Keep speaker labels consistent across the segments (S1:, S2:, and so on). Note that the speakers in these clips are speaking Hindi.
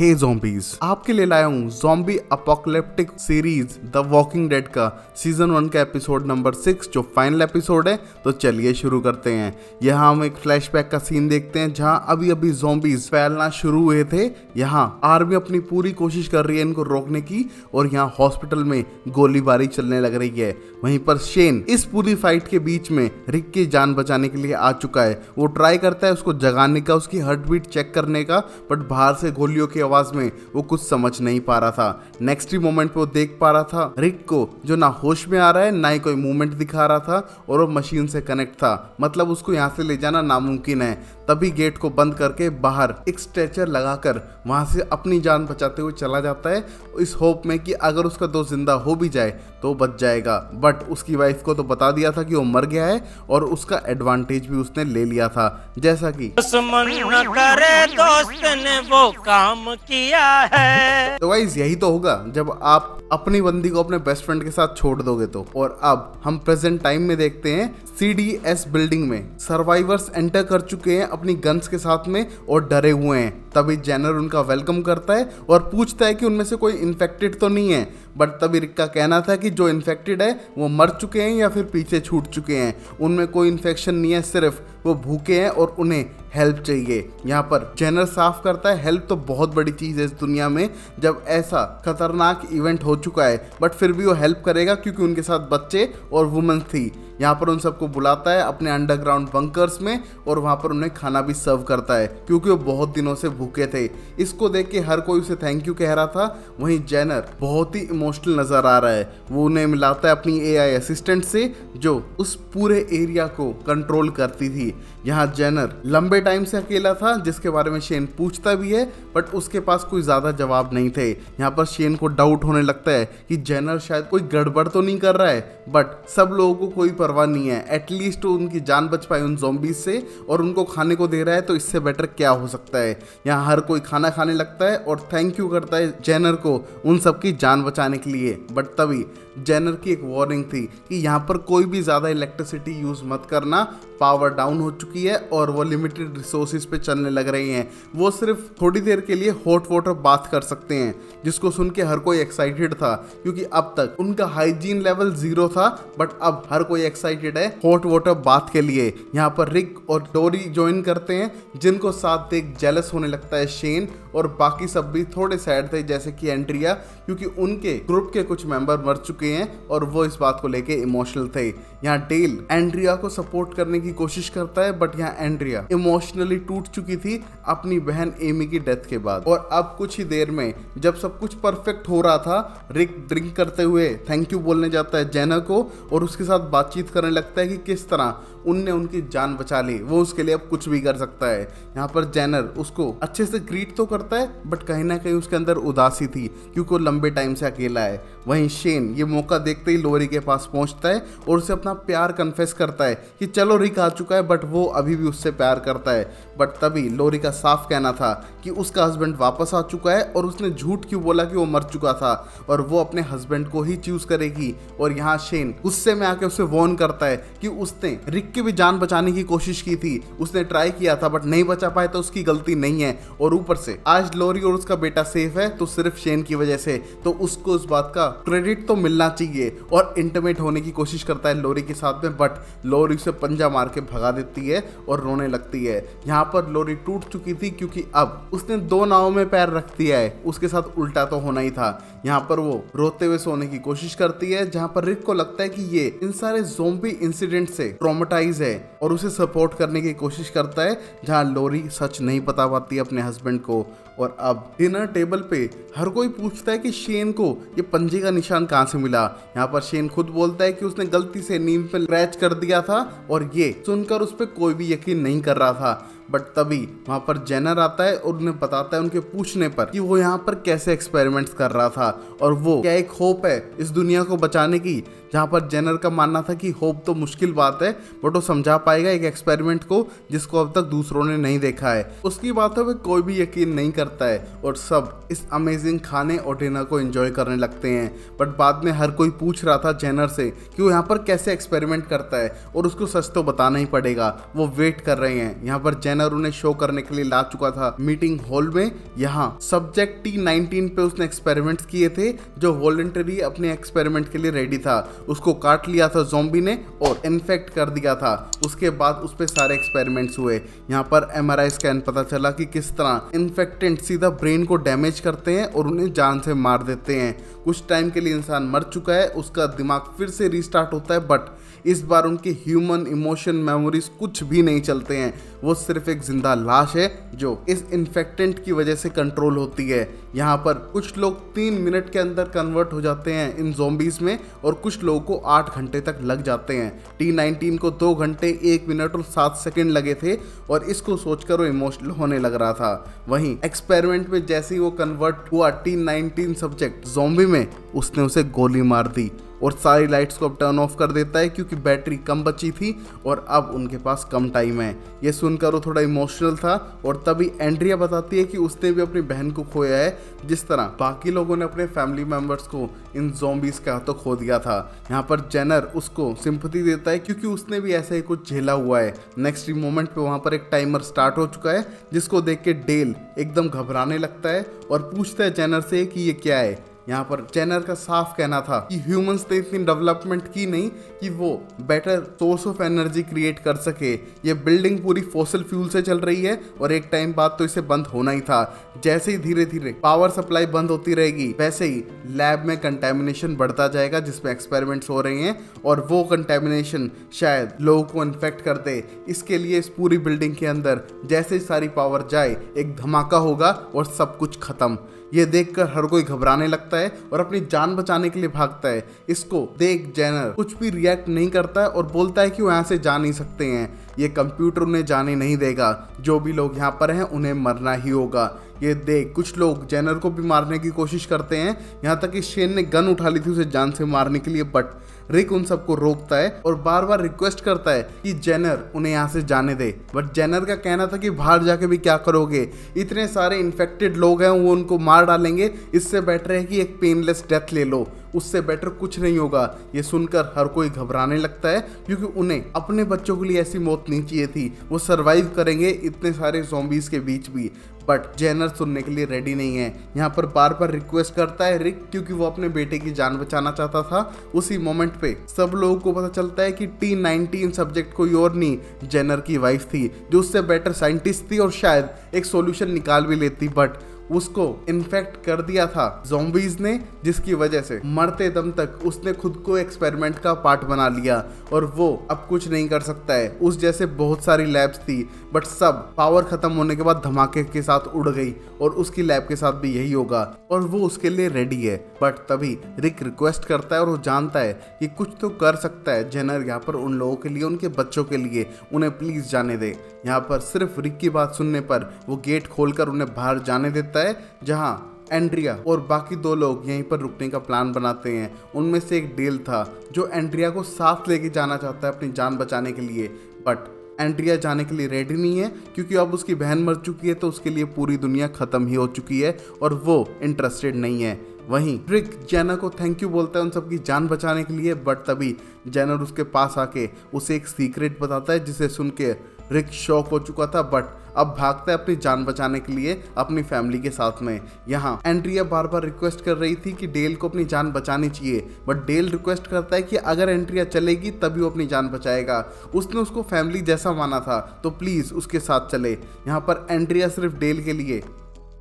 S1: हे ज़ॉम्बीज़, आपके लिए लाया हूँ zombie apocalyptic series the walking dead का सीजन 1 का एपिसोड नंबर 6 जो फाइनल एपिसोड है। तो चलिए शुरू करते हैं। यहाँ हम एक फ्लैशबैक का सीन देखते हैं जहाँ अभी अभी ज़ॉम्बीज़ फैलना शुरू हुए थे। यहाँ आर्मी अपनी पूरी कोशिश कर रही है इनको रोकने की और यहाँ हॉस्पिटल में गोलीबारी चलने लग रही है। वहीं पर शेन इस पूरी फाइट के बीच में रिक की जान बचाने के लिए आ चुका है। वो ट्राई करता है उसको जगाने का, उसकी हार्ट बीट चेक करने का, बट बाहर से गोलियों की आवाज में वो कुछ समझ नहीं पा रहा था। नेक्स्ट ही मोमेंट पे वो देख पा रहा था रिक को जो ना होश में आ रहा है ना ही कोई मूवमेंट दिखा रहा था और वो मशीन से कनेक्ट था, मतलब उसको यहाँ से ले जाना नामुमकिन है। तभी गेट को बंद करके बाहर एक स्ट्रेचर लगाकर वहां से अपनी जान बचाते हुए चला जाता है, इस होप में कि अगर उसका दोस्त जिंदा हो भी जाए तो बच जाएगा। बट उसकी वाइफ को तो बता दिया था कि वो मर गया है और उसका एडवांटेज भी उसने ले लिया था, जैसा कि
S2: करे दोस्त ने वो काम किया है।
S1: तो गाइस यही तो होगा जब आप अपनी बंदी को अपने बेस्ट फ्रेंड के साथ छोड़ दोगे तो। और अब हम प्रेजेंट टाइम में देखते हैं CDS बिल्डिंग में सर्वाइवर्स एंटर कर चुके हैं अपनी गन्स के साथ में और डरे हुए हैं। तभी जेनर उनका वेलकम करता है और पूछता है कि उनमें से कोई इन्फेक्टेड तो नहीं है। बट तभी रिक का कहना था कि जो इन्फेक्टेड है वो मर चुके हैं या फिर पीछे छूट चुके हैं, उनमें कोई इन्फेक्शन नहीं है, सिर्फ वो भूखे हैं और उन्हें हेल्प चाहिए। यहाँ पर जेनर साफ करता है हेल्प तो बहुत बड़ी चीज़ है इस दुनिया में, जब ऐसा खतरनाक इवेंट हो चुका है, बट फिर भी वो हेल्प करेगा क्योंकि उनके साथ बच्चे और वुमन थी। यहाँ पर उन सबको बुलाता है अपने अंडरग्राउंड बंकर्स में और वहाँ पर उन्हें खाना भी सर्व करता है क्योंकि वो बहुत दिनों से भूखे थे। इसको देख के हर कोई उसे थैंक यू कह रहा था। वहीं जेनर बहुत ही इमोशनल नजर आ रहा है। वो उन्हें मिलाता है अपनी AI असिस्टेंट से जो उस पूरे एरिया को कंट्रोल करती थी। यहाँ जेनर लंबे टाइम से अकेला था जिसके बारे में शेन पूछता भी है, बट उसके पास कोई ज्यादा जवाब नहीं थे। यहाँ पर शेन को डाउट होने लगता है कि जेनर शायद कोई गड़बड़ तो नहीं कर रहा है, बट सब लोगों को कोई परवाह नहीं है, एटलीस्ट उनकी जान बच पाए उन ज़ॉम्बीज से और उनको खाने को दे रहा है, तो इससे बेटर क्या हो सकता है। यहाँ हर कोई खाना खाने लगता है और थैंक यू करता है जेनर को उन सबकी जान बचाने के लिए। बट तभी जेनर की एक वार्निंग थी कि यहाँ पर कोई भी ज़्यादा इलेक्ट्रिसिटी यूज़ मत करना, पावर डाउन हो चुकी है और वो लिमिटेड रिसोर्सेज पे चलने लग रही हैं। वो सिर्फ थोड़ी देर के लिए हॉट वाटर बाथ कर सकते हैं, जिसको सुन के हर कोई एक्साइटेड था क्योंकि अब तक उनका हाइजीन लेवल 0 था, बट अब हर कोई एक्साइटेड है हॉट वाटर बाथ के लिए। यहाँ पर रिक और डोरी ज्वाइन करते हैं जिनको साथ देख जेलस होने लगता है शेन, और बाकी सब भी थोड़े सैड थे जैसे कि एंड्रिया, क्योंकि उनके ग्रुप के कुछ मेंबर मर चुके हैं और वो इस बात को लेके इमोशनल थे। यहाँ डेल एंड्रिया को सपोर्ट करने की कोशिश करता है, बट यहाँ एंड्रिया इमोशनली टूट चुकी थी अपनी बहन एमी की डेथ के बाद। और अब कुछ ही देर में जब सब कुछ परफेक्ट हो रहा था, रिक ड्रिंक करते हुए थैंक यू बोलने जाता है जेनर को और उसके साथ बातचीत करने लगता है कि किस तरह उनने उनकी जान बचा ली, वो उसके लिए अब कुछ भी कर सकता है। यहाँ पर जेनर उसको अच्छे से ग्रीट तो करता है, बट कहीं ना कहीं उसके अंदर उदासी थी क्योंकि वो लंबे टाइम से अकेला है। वहीं शेन ये मौका देखते ही लोरी के पास पहुंचता है और उसे अपना प्यार कन्फेस करता है कि चलो रिक आ चुका है, बट वो अभी भी उससे प्यार करता है। बट तभी लोरी का साफ कहना था कि उसका हस्बैंड वापस आ चुका है और उसने झूठ क्यों बोला कि वो मर चुका था और वो अपने हस्बैंड को ही चूज करेगी। और यहाँ शेन गुस्से में आके उसे वार्न करता है कि उसने रिक की भी जान बचाने की कोशिश की थी, उसने ट्राई किया था बट नहीं बचा पाए तो उसकी गलती नहीं है, और ऊपर से आज लोरी और उसका बेटा सेफ है तो सिर्फ शेन की वजह से, तो उसको उस बात का क्रेडिट तो मिलना चाहिए। और इंटीमेट होने की कोशिश करता है लोरी के साथ में, बट लोरी उसे पंजा मार के भगा देती है और रोने लगती है। यहाँ पर लोरी टूट चुकी थी क्योंकि अब उसने 2 नावों में पैर रख दिया है, उसके साथ उल्टा तो होना ही था। यहाँ पर वो रोते हुए सोने की कोशिश करती है, जहाँ पर रिक को लगता है कि ये इन सारे ज़ॉम्बी इंसिडेंट से ट्रॉमेटाइज है और उसे सपोर्ट करने की कोशिश करता है, जहाँ लोरी सच नहीं बता पाती अपने हस्बैंड को। और अब डिनर टेबल पे हर कोई पूछता है कि शेन को ये पंजे का निशान कहाँ से मिला। यहाँ पर शेन खुद बोलता है कि उसने गलती से नीम पे क्रैच कर दिया था और ये सुनकर उस पर कोई भी यकीन नहीं कर रहा था। बट तभी वहां पर जेनर आता है और उन्हें बताता है उनके पूछने पर कि वो यहाँ पर कैसे एक्सपेरिमेंट्स कर रहा था और वो क्या एक होप है इस दुनिया को बचाने की। जहाँ पर जेनर का मानना था कि होप तो मुश्किल बात है, बट वो समझा पाएगा एक एक्सपेरिमेंट को जिसको अब तक दूसरों ने नहीं देखा है। उसकी बातों पे कोई भी यकीन नहीं करता है और सब इस अमेजिंग खाने और डिनर को एंजॉय करने लगते हैं। बट बाद में हर कोई पूछ रहा था जेनर से कि वो यहाँ पर कैसे एक्सपेरिमेंट करता है और उसको सच तो बताना ही पड़ेगा। वो वेट कर रहे हैं। यहाँ पर जेनर उन्हें शो करने के लिए ला चुका था मीटिंग हॉल में। यहाँ सब्जेक्ट T-19 पे उसने एक्सपेरिमेंट्स किए थे, जो वॉलंटरी अपने एक्सपेरिमेंट के लिए रेडी था। उसको काट लिया था ज़ॉम्बी ने और इन्फेक्ट कर दिया था। उसके बाद उस पे सारे एक्सपेरिमेंट्स हुए। यहाँ पर MRI स्कैन पता चला कि किस तरह इन्फेक्टेंट सीधा ब्रेन को डैमेज करते हैं और उन्हें जान से मार देते हैं। कुछ टाइम के लिए इंसान मर चुका है, उसका दिमाग फिर से रीस्टार्ट होता है, बट इस बार उनके ह्यूमन इमोशन मेमोरीज कुछ भी नहीं चलते हैं। वो सिर्फ एक जिंदा लाश है जो इस इन्फेक्टेंट की वजह से कंट्रोल होती है। यहाँ पर कुछ लोग 3 मिनट के अंदर कन्वर्ट हो जाते हैं इन ज़ॉम्बीज में और कुछ लोगों को 8 घंटे तक लग जाते हैं। T-19 को 2 घंटे 1 मिनट और 7 सेकंड लगे थे और इसको सोचकर वो इमोशनल होने लग रहा था। वहीं एक्सपेरिमेंट में जैसे ही वो कन्वर्ट हुआ T-19 सब्जेक्ट ज़ॉम्बी में, उसने उसे गोली मार दी और सारी लाइट्स को अब टर्न ऑफ कर देता है क्योंकि बैटरी कम बची थी और अब उनके पास कम टाइम है। ये सुनकर वो थोड़ा इमोशनल था और तभी एंड्रिया बताती है कि उसने भी अपनी बहन को खोया है, जिस तरह बाकी लोगों ने अपने फैमिली मेंबर्स को इन ज़ॉम्बीज के हाथों खो दिया था। यहाँ पर जेनर उसको सिंपैथी देता है क्योंकि उसने भी ऐसा ही कुछ झेला हुआ है। नेक्स्ट मोमेंट पे वहाँ पर एक टाइमर स्टार्ट हो चुका है, जिसको देख के डेल एकदम घबराने लगता है और पूछता है जेनर से कि ये क्या है। यहाँ पर जेनर का साफ कहना था कि ह्यूमंस ने इतनी डेवलपमेंट की नहीं कि वो better source of energy create कर सके। ये बिल्डिंग पूरी फॉसिल फ्यूल से चल रही है और एक टाइम बाद तो इसे bंद होना ही था। जैसे ही धीरे धीरे पावर सप्लाई बंद होती रहेगी, वैसे ही लैब में कंटेमिनेशन बढ़ता जाएगा जिसमें एक्सपेरिमेंट्स हो रहे हैं और वो कंटेमिनेशन शायद लोगों को इन्फेक्ट कर दे। इसके लिए इस पूरी बिल्डिंग के अंदर जैसे ही सारी पावर जाए, एक धमाका होगा और सब कुछ खत्म। ये देखकर हर कोई घबराने लगता है और अपनी जान बचाने के लिए भागता है। इसको देख जेनर कुछ भी रिएक्ट नहीं करता है और बोलता है कि वो यहाँ से जा नहीं सकते हैं। ये कंप्यूटर उन्हें जाने नहीं देगा, जो भी लोग यहाँ पर हैं उन्हें मरना ही होगा। ये देख कुछ लोग जेनर को भी मारने की कोशिश करते हैं, यहाँ तक कि शेन ने गन उठा ली थी उसे जान से मारने के लिए, बट रिक उन सबको रोकता है और बार बार रिक्वेस्ट करता है कि जेनर उन्हें यहाँ से जाने दे। बट जेनर का कहना था कि बाहर जाके भी क्या करोगे, इतने सारे इन्फेक्टेड लोग हैं, वो उनको मार डालेंगे, इससे बेटर है कि एक पेनलेस डेथ ले लो, उससे बेटर कुछ नहीं होगा। ये सुनकर हर कोई घबराने लगता है क्योंकि उन्हें अपने बच्चों के लिए ऐसी मौत नहीं चाहिए थी। वो सरवाइव करेंगे इतने सारे ज़ॉम्बीज के बीच भी, बट जेनर सुनने के लिए रेडी नहीं है। यहाँ पर बार बार रिक्वेस्ट करता है रिक क्योंकि वो अपने बेटे की जान बचाना चाहता था। उसी मोमेंट पे सब लोगों को पता चलता है कि T-19 सब्जेक्ट कोई और नहीं, जेनर की वाइफ थी, जो उससे बेटर साइंटिस्ट थी और शायद एक सॉल्यूशन निकाल भी लेती, बट उसको इन्फेक्ट कर दिया था ज़ॉम्बीज ने, जिसकी वजह से मरते दम तक उसने खुद को एक्सपेरिमेंट का पार्ट बना लिया और वो अब कुछ नहीं कर सकता है। उस जैसे बहुत सारी लैब्स थी, बट सब पावर खत्म होने के बाद धमाके के साथ उड़ गई और उसकी लैब के साथ भी यही होगा और वो उसके लिए रेडी है। बट तभी रिक रिक्वेस्ट करता है और वो जानता है कि कुछ तो कर सकता है जेनर यहाँ पर उन लोगों के लिए, उनके बच्चों के लिए, उन्हें प्लीज जाने दे। यहाँ पर सिर्फ रिक की बात सुनने पर वो गेट खोलकर उन्हें बाहर जाने देता है, जहाँ एंड्रिया और बाकी 2 लोग यहीं पर रुकने का प्लान बनाते हैं। उनमें से एक डेल था जो एंड्रिया को साथ लेके जाना चाहता है अपनी जान बचाने के लिए, बट एंड्रिया जाने के लिए रेडी नहीं है क्योंकि अब उसकी बहन मर चुकी है तो उसके लिए पूरी दुनिया खत्म ही हो चुकी है और वो इंटरेस्टेड नहीं है। वहीं रिक जेनर को थैंक यू बोलता है उन सबकी जान बचाने के लिए, बट तभी जेनर उसके पास आके उसे एक सीक्रेट बताता है जिसे सुन के रिक शॉक हो चुका था, बट अब भागता है अपनी जान बचाने के लिए अपनी फैमिली के साथ में। यहाँ एंड्रिया बार बार रिक्वेस्ट कर रही थी कि डेल को अपनी जान बचानी चाहिए, बट डेल रिक्वेस्ट करता है कि अगर एंड्रिया चलेगी तभी वो अपनी जान बचाएगा। उसने उसको फैमिली जैसा माना था तो प्लीज उसके साथ चले। यहाँ पर एंड्रिया सिर्फ डेल के लिए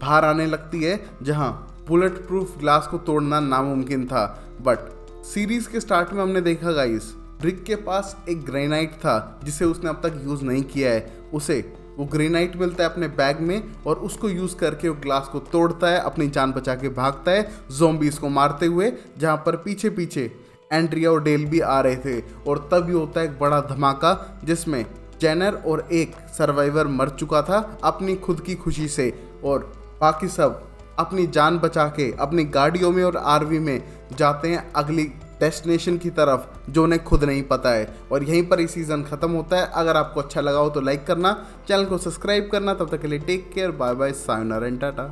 S1: बाहर आने लगती है, जहाँ बुलेट प्रूफ ग्लास को तोड़ना नामुमकिन था। बट सीरीज के स्टार्ट में हमने देखा गाइस, रिक के पास एक ग्रेनाइट था जिसे उसने अब तक यूज नहीं किया है। उसे वो ग्रेनाइट मिलता है अपने बैग में और उसको यूज करके वो ग्लास को तोड़ता है, अपनी जान बचा के भागता है ज़ॉम्बीज को मारते हुए, जहां पर पीछे पीछे एंड्रिया और डेल भी आ रहे थे। और तभी होता है एक बड़ा धमाका जिसमें जेनर और एक सर्वाइवर मर चुका था अपनी खुद की खुशी से, और बाकी सब अपनी जान बचा के अपनी गाड़ियों में और आरवी में जाते हैं अगली डेस्टिनेशन की तरफ, जो उन्हें खुद नहीं पता है। और यहीं पर ये सीज़न ख़त्म होता है। अगर आपको अच्छा लगा हो तो लाइक करना, चैनल को सब्सक्राइब करना। तब तक के लिए take care, bye bye, sayonara and Tata.